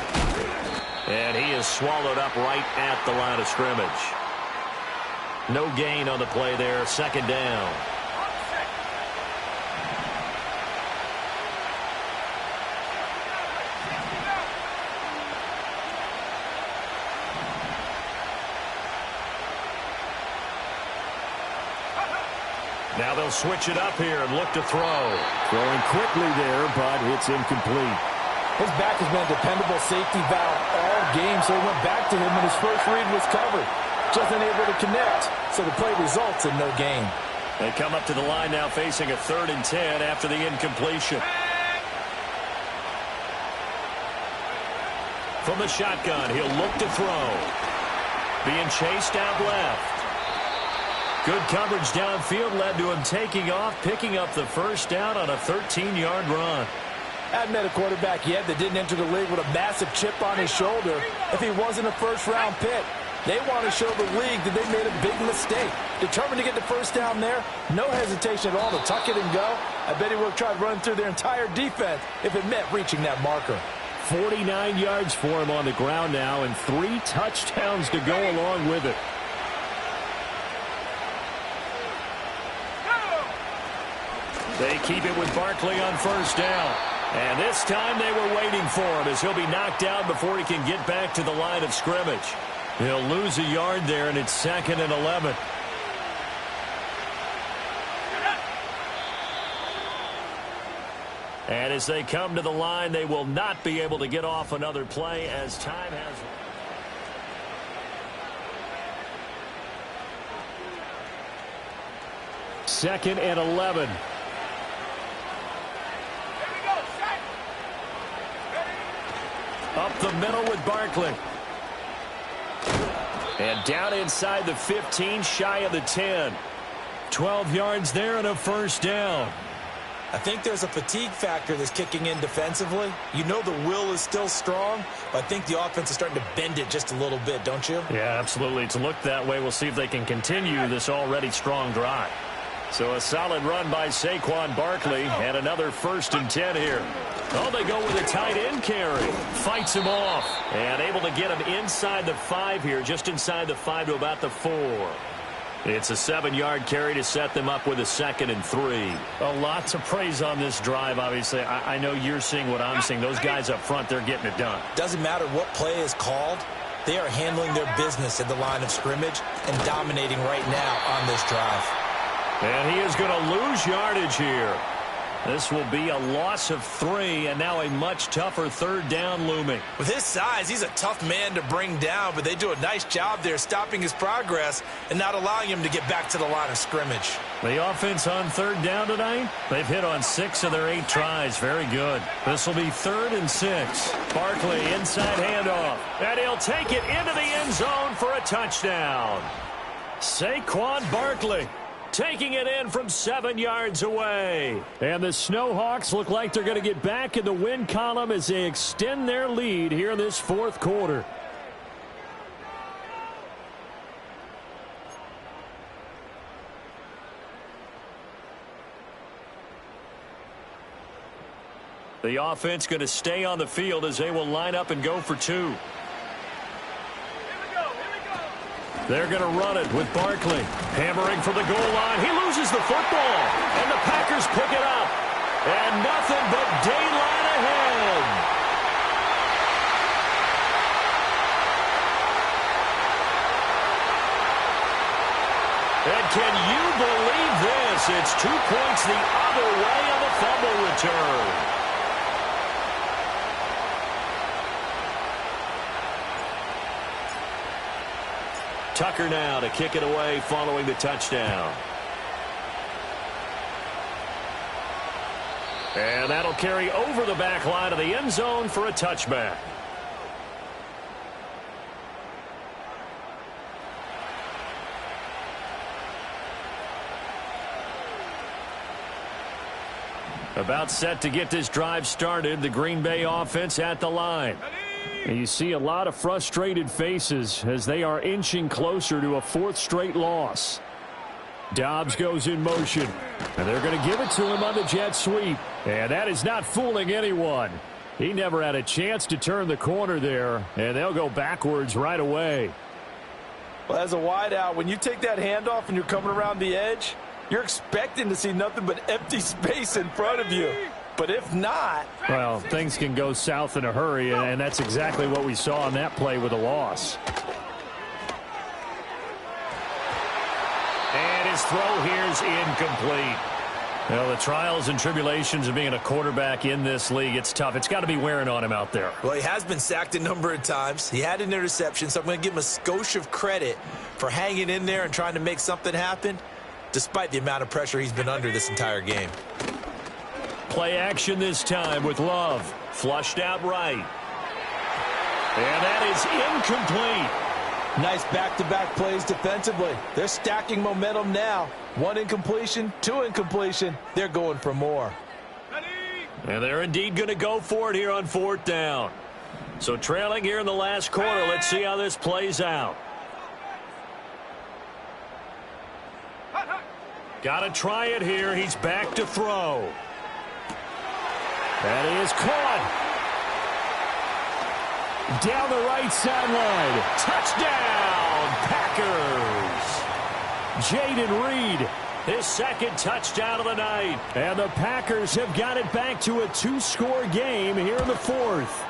And he is swallowed up right at the line of scrimmage. No gain on the play there, second down. Now they'll switch it up here and look to throw. Throwing quickly there, but it's incomplete. His back has been a dependable safety valve all game, so he went back to him when his first read was covered. Just unable to connect, so the play results in no gain. They come up to the line now facing a 3rd and 10 after the incompletion. From the shotgun, he'll look to throw. Being chased out left. Good coverage downfield led to him taking off, picking up the first down on a 13-yard run. Hadn't met a quarterback yet that didn't enter the league with a massive chip on his shoulder if he wasn't a first-round pick. They want to show the league that they made a big mistake. Determined to get the first down there, no hesitation at all to tuck it and go. I bet he would have tried running through their entire defense if it meant reaching that marker. 49 yards for him on the ground now and 3 touchdowns to go along with it. They keep it with Barkley on first down. And this time they were waiting for him as he'll be knocked out before he can get back to the line of scrimmage. He'll lose a yard there, and it's 2nd and 11. And as they come to the line, they will not be able to get off another play as time has... Second and 11. Up the middle with Barkley. And down inside the 15, shy of the 10. 12 yards there and a first down. I think there's a fatigue factor that's kicking in defensively. You know the will is still strong, but I think the offense is starting to bend it just a little bit, don't you? Yeah, absolutely. It's looked that way. We'll see if they can continue this already strong drive. So a solid run by Saquon Barkley and another 1st and 10 here. Oh, they go with a tight end carry. Fights him off and able to get him inside the 5 here, just inside the 5 to about the 4. It's a 7-yard carry to set them up with a 2nd and 3. A lot to praise on this drive, obviously. I know you're seeing what I'm seeing. Those guys up front, they're getting it done. Doesn't matter what play is called. They are handling their business at the line of scrimmage and dominating right now on this drive. And he is going to lose yardage here. This will be a loss of 3, and now a much tougher 3rd down looming. With his size, he's a tough man to bring down, but they do a nice job there stopping his progress and not allowing him to get back to the line of scrimmage. The offense on 3rd down tonight, they've hit on 6 of their 8 tries. Very good. This will be 3rd and 6. Barkley inside handoff, and he'll take it into the end zone for a touchdown. Saquon Barkley taking it in from 7 yards away. And the Snowhawks look like they're going to get back in the win column as they extend their lead here in this 4th quarter. The offense going to stay on the field as they will line up and go for 2. They're going to run it with Barkley. Hammering from the goal line. He loses the football. And the Packers pick it up. And nothing but daylight ahead. And can you believe this? It's 2 points the other way on the fumble return. Tucker now to kick it away following the touchdown. And that'll carry over the back line of the end zone for a touchback. About set to get this drive started, the Green Bay offense at the line. And you see a lot of frustrated faces as they are inching closer to a 4th straight loss. Dobbs goes in motion, and they're going to give it to him on the jet sweep. And that is not fooling anyone. He never had a chance to turn the corner there, and they'll go backwards right away. Well, as a wideout, when you take that handoff and you're coming around the edge, you're expecting to see nothing but empty space in front of you. But if not, well, things can go south in a hurry, and that's exactly what we saw on that play with a loss. And his throw here is incomplete. Well, the trials and tribulations of being a quarterback in this league, it's tough. It's got to be wearing on him out there. Well, he has been sacked a number of times. He had an interception, so I'm going to give him a skosh of credit for hanging in there and trying to make something happen, despite the amount of pressure he's been under this entire game. Play action this time with Love. Flushed out right. And that is incomplete. Nice back-to-back plays defensively. They're stacking momentum now. 1 incompletion, 2 incompletion. They're going for more. And they're indeed going to go for it here on 4th down. So trailing here in the last quarter. Let's see how this plays out. Got to try it here. He's back to throw. And he is caught. Down the right sideline. Touchdown, Packers. Jaden Reed, his 2nd touchdown of the night. And the Packers have got it back to a 2-score game here in the 4th.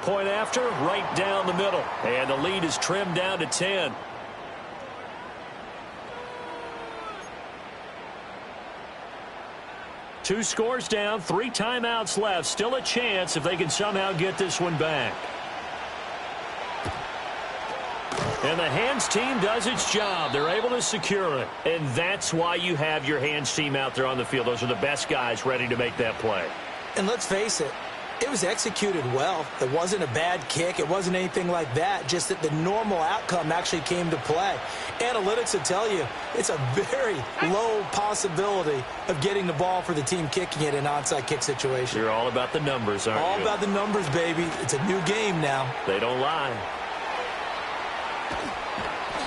Point after, right down the middle. And the lead is trimmed down to 10. Two scores down, 3 timeouts left. Still a chance if they can somehow get this one back. And the hands team does its job. They're able to secure it. And that's why you have your hands team out there on the field. Those are the best guys ready to make that play. And let's face it, It was executed well. It wasn't a bad kick. It wasn't anything like that. Just that the normal outcome actually came to play. Analytics will tell you it's a very low possibility of getting the ball for the team kicking it in an onside kick situation. You're all about the numbers, aren't you? All about the numbers, baby. It's a new game now. They don't lie.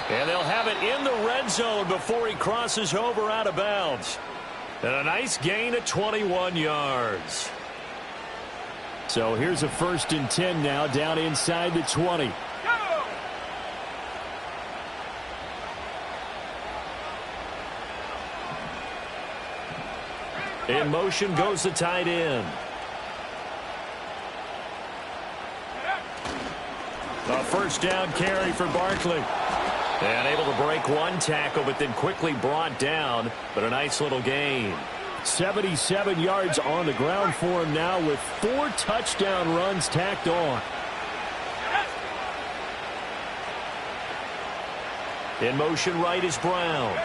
And they'll have it in the red zone before he crosses over out of bounds. And a nice gain of 21 yards. So here's a 1st and 10 now, down inside the 20. In motion goes the tight end. A 1st down carry for Barkley. And able to break one tackle, but then quickly brought down. But a nice little gain. 77 yards on the ground for him now with 4 touchdown runs tacked on. In motion right is Brown.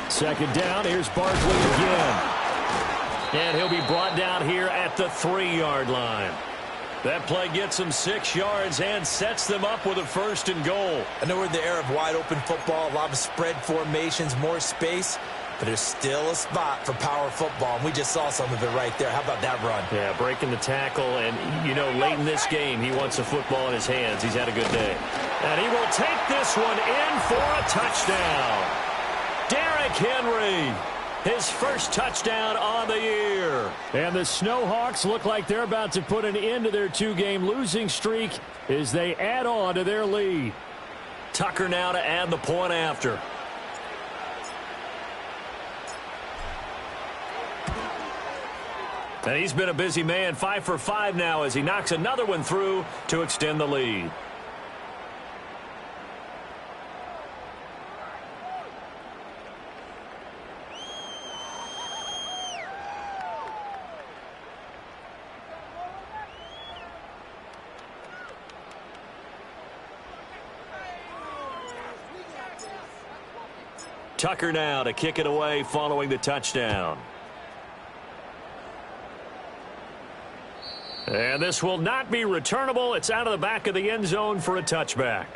2nd down, here's Barkley again. And he'll be brought down here at the 3-yard line. That play gets them 6 yards and sets them up with a 1st and goal. I know we're in the era of wide open football, a lot of spread formations, more space, but there's still a spot for power football, and we just saw some of it right there. How about that run? Yeah, breaking the tackle, and, you know, late in this game, he wants the football in his hands. He's had a good day. And he will take this one in for a touchdown. Derrick Henry, his 1st touchdown on the year. And the Snowhawks look like they're about to put an end to their 2-game losing streak as they add on to their lead. Tucker now to add the point after. And he's been a busy man, 5 for 5 now as he knocks another one through to extend the lead. Tucker now to kick it away following the touchdown. And this will not be returnable. It's out of the back of the end zone for a touchback.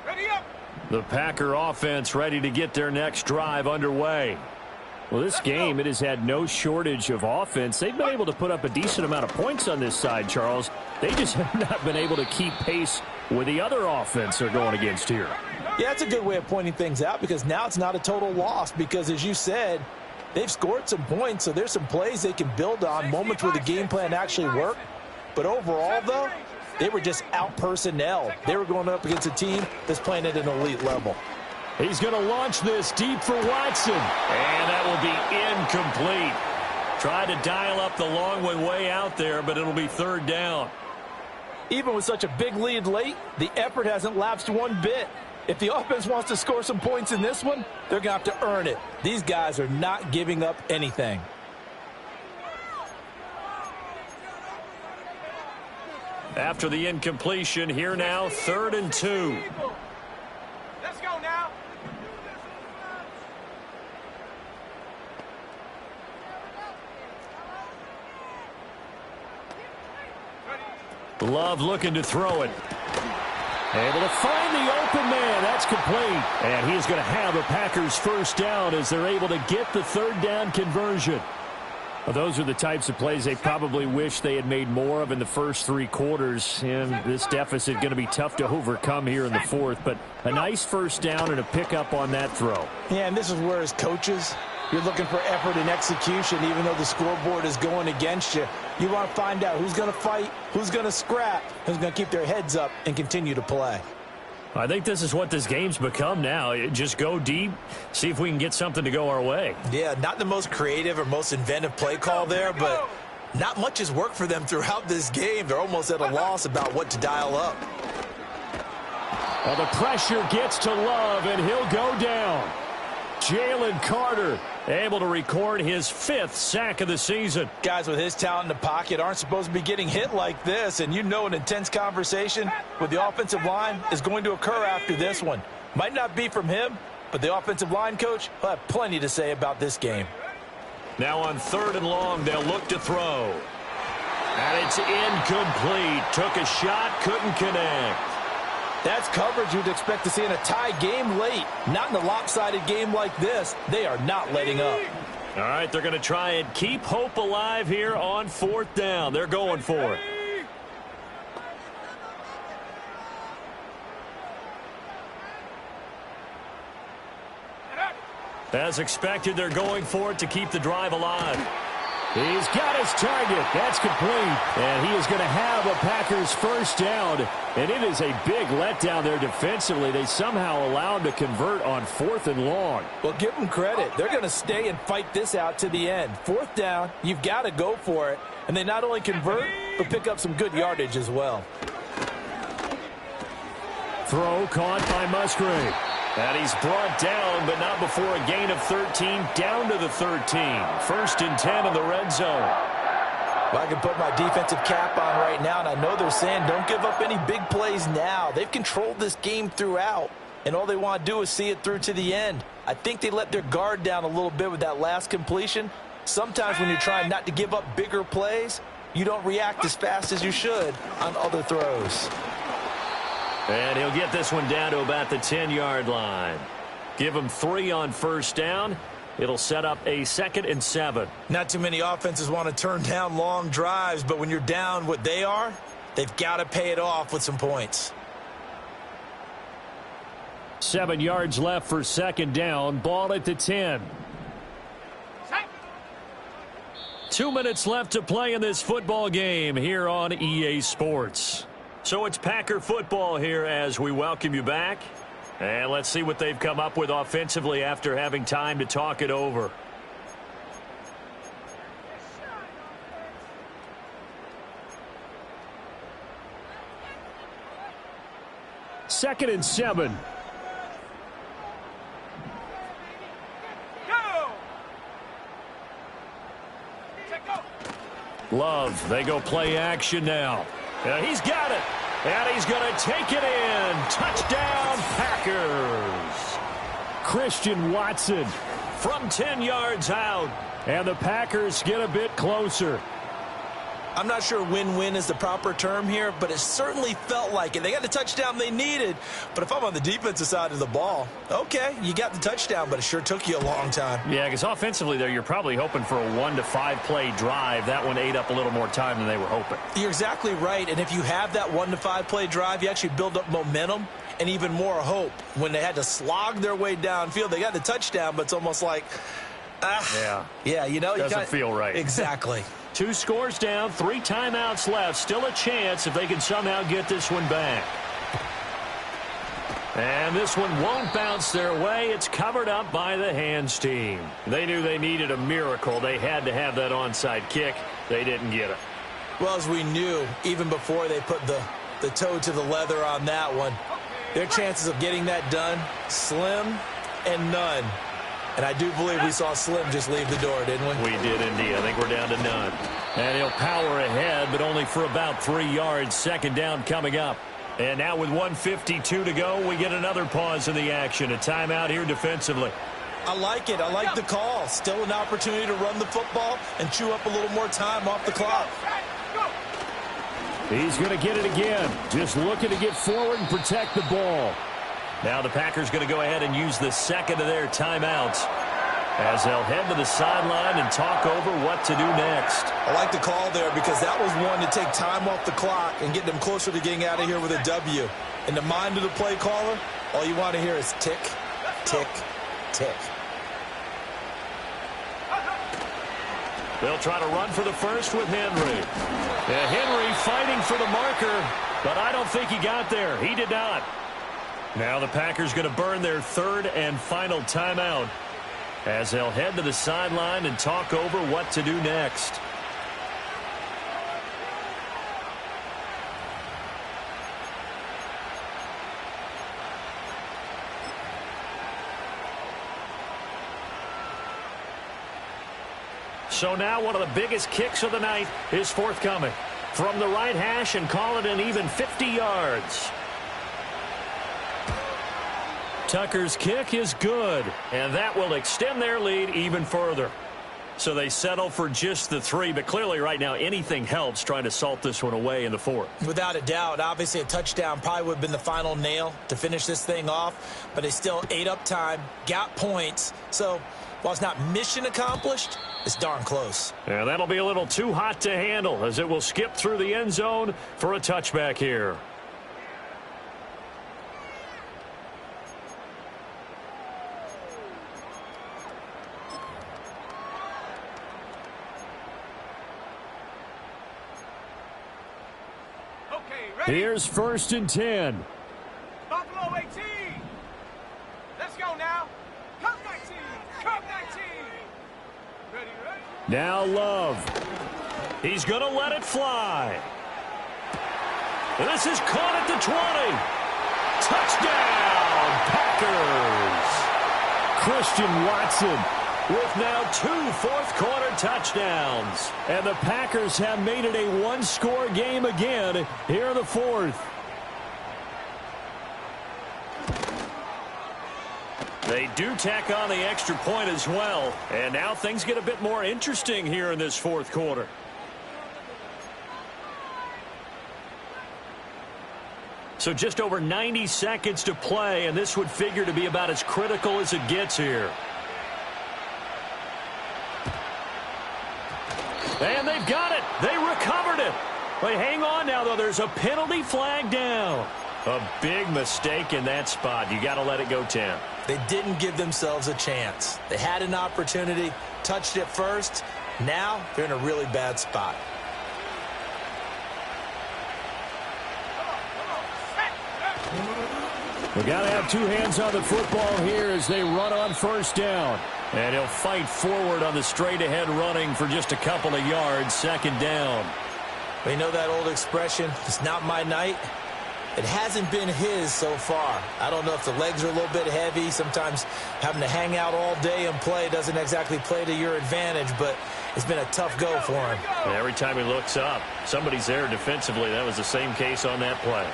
Ready up. The Packer offense ready to get their next drive underway. Well, this game, it has had no shortage of offense. They've been able to put up a decent amount of points on this side, Charles. They just have not been able to keep pace with the other offense they're going against here. Yeah, that's a good way of pointing things out because now it's not a total loss because, as you said, they've scored some points, so there's some plays they can build on, moments where the game plan actually worked. But overall, though, they were just out-personnel. They were going up against a team that's playing at an elite level. He's going to launch this deep for Watson. And that will be incomplete. Tried to dial up the long way out there, but it'll be 3rd down. Even with such a big lead late, the effort hasn't lapsed one bit. If the offense wants to score some points in this one, they're going to have to earn it. These guys are not giving up anything. After the incompletion, here now, 3rd and 2. Let's go now. Love looking to throw it. Able to find the open man. That's complete. And he's going to have a Packers 1st down as they're able to get the 3rd down conversion. Well, those are the types of plays they probably wish they had made more of in the first 3 quarters. And this deficit going to be tough to overcome here in the 4th. But a nice 1st down and a pickup on that throw. Yeah, and this is where as coaches, you're looking for effort and execution, even though the scoreboard is going against you. You want to find out who's going to fight, who's going to scrap, who's going to keep their heads up and continue to play. I think this is what this game's become now. Just go deep, see if we can get something to go our way. Yeah, not the most creative or most inventive play call there, but not much has worked for them throughout this game. They're almost at a loss about what to dial up. Well, the pressure gets to Love, and he'll go down. Jalen Carter able to record his 5th sack of the season. Guys with his talent in the pocket aren't supposed to be getting hit like this, and you know an intense conversation with the offensive line is going to occur after this one. Might not be from him, but the offensive line coach will have plenty to say about this game. Now on 3rd and long, they'll look to throw. And it's incomplete. Took a shot, couldn't connect. That's coverage you'd expect to see in a tie game late. Not in a lopsided game like this. They are not letting up. All right, they're going to try and keep hope alive here on 4th down. They're going for it. As expected, they're going for it to keep the drive alive. He's got his target. That's complete. And he is going to have a Packers first down. And it is a big letdown there defensively. They somehow allowed him to convert on 4th and long. Well, give them credit. They're going to stay and fight this out to the end. 4th down, you've got to go for it. And they not only convert, but pick up some good yardage as well. Throw caught by Musgrave. And he's brought down, but not before a gain of 13, down to the 13. 1st and 10 in the red zone. Well, I can put my defensive cap on right now, and I know they're saying don't give up any big plays now. They've controlled this game throughout, and all they want to do is see it through to the end. I think they let their guard down a little bit with that last completion. Sometimes when you're trying not to give up bigger plays, you don't react as fast as you should on other throws. And he'll get this one down to about the 10-yard line. Give him 3 on 1st down. It'll set up a 2nd and 7. Not too many offenses want to turn down long drives, but when you're down what they are, they've got to pay it off with some points. 7 yards left for 2nd down. Ball at the 10. 2 minutes left to play in this football game here on EA Sports. So it's Packer football here as we welcome you back. And let's see what they've come up with offensively after having time to talk it over. Second and 7. Love, they go play action now. He's got it. And he's going to take it in. Touchdown, Packers. Christian Watson from 10 yards out. And the Packers get a bit closer. I'm not sure win-win is the proper term here, but it certainly felt like it. They got the touchdown they needed, but if I'm on the defensive side of the ball, okay, you got the touchdown, but it sure took you a long time. Yeah, because offensively there, you're probably hoping for a 1 to 5 play drive. That one ate up a little more time than they were hoping. You're exactly right, and if you have that 1 to 5 play drive, you actually build up momentum and even more hope. When they had to slog their way downfield, they got the touchdown, but it's almost like, yeah, you know, doesn't feel right. Exactly. 2 scores down, 3 timeouts left. Still a chance if they can somehow get this one back. And this one won't bounce their way. It's covered up by the hands team. They knew they needed a miracle. They had to have that onside kick. They didn't get it. Well, as we knew, even before they put the toe to the leather on that one, their chances of getting that done, slim and none. And I do believe we saw Slim just leave the door, didn't we? We did indeed. I think we're down to none. And he'll power ahead, but only for about 3 yards. 2nd down coming up. And now with 1:52 to go, we get another pause in the action. A timeout here defensively. I like it. I like the call. Still an opportunity to run the football and chew up a little more time off the clock. He's going to get it again. Just looking to get forward and protect the ball. Now the Packers going to go ahead and use the 2nd of their timeouts as they'll head to the sideline and talk over what to do next. I like the call there because that was one to take time off the clock and get them closer to getting out of here with a W. In the mind of the play caller, all you want to hear is tick, tick, tick. They'll try to run for the first with Henry. Yeah, Henry fighting for the marker, but I don't think he got there. He did not. Now the Packers going to burn their 3rd and final timeout as they'll head to the sideline and talk over what to do next. So now one of the biggest kicks of the night is forthcoming. From the right hash and call it an even 50 yards. Tucker's kick is good, and that will extend their lead even further. So they settle for just the 3, but clearly right now anything helps trying to salt this one away in the 4th. Without a doubt, obviously a touchdown probably would have been the final nail to finish this thing off, but they still ate up time, got points. So while it's not mission accomplished, it's darn close. And that'll be a little too hot to handle as it will skip through the end zone for a touchback here. Here's 1st and 10. Buffalo 18. Let's go now. Come 19. Come 19. Ready. Now Love. He's going to let it fly. And this is caught at the 20. Touchdown, Packers. Christian Watson with now 2 fourth-quarter touchdowns. And the Packers have made it a one-score game again here in the 4th. They do tack on the extra point as well. And now things get a bit more interesting here in this 4th quarter. So just over 90 seconds to play, and this would figure to be about as critical as it gets here. And they've got it. They recovered it. But hang on now, though. There's a penalty flag down. A big mistake in that spot. You got to let it go, Tim. They didn't give themselves a chance. They had an opportunity, touched it first. Now they're in a really bad spot. We got to have 2 hands on the football here as they run on 1st down. And he'll fight forward on the straight-ahead running for just a couple of yards, 2nd down. We know that old expression, it's not my night. It hasn't been his so far. I don't know if the legs are a little bit heavy. Sometimes having to hang out all day and play doesn't exactly play to your advantage, but it's been a tough go for him. And every time he looks up, somebody's there defensively. That was the same case on that play.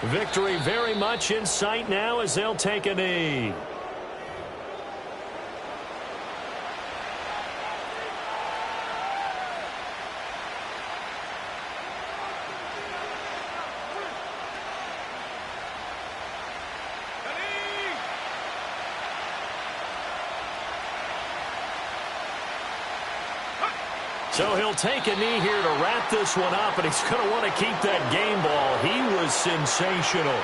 Victory very much in sight now as they'll take a knee. So he'll take a knee here to wrap this one up, and he's going to want to keep that game ball. He was sensational.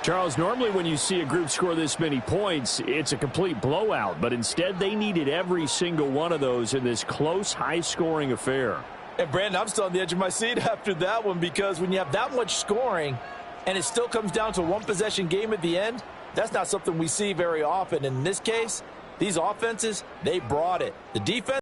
Charles, normally when you see a group score this many points, it's a complete blowout. But instead, they needed every single one of those in this close, high-scoring affair. And, Brandon, I'm still on the edge of my seat after that one because when you have that much scoring and it still comes down to a one-possession game at the end, that's not something we see very often. In this case, these offenses, they brought it. The defense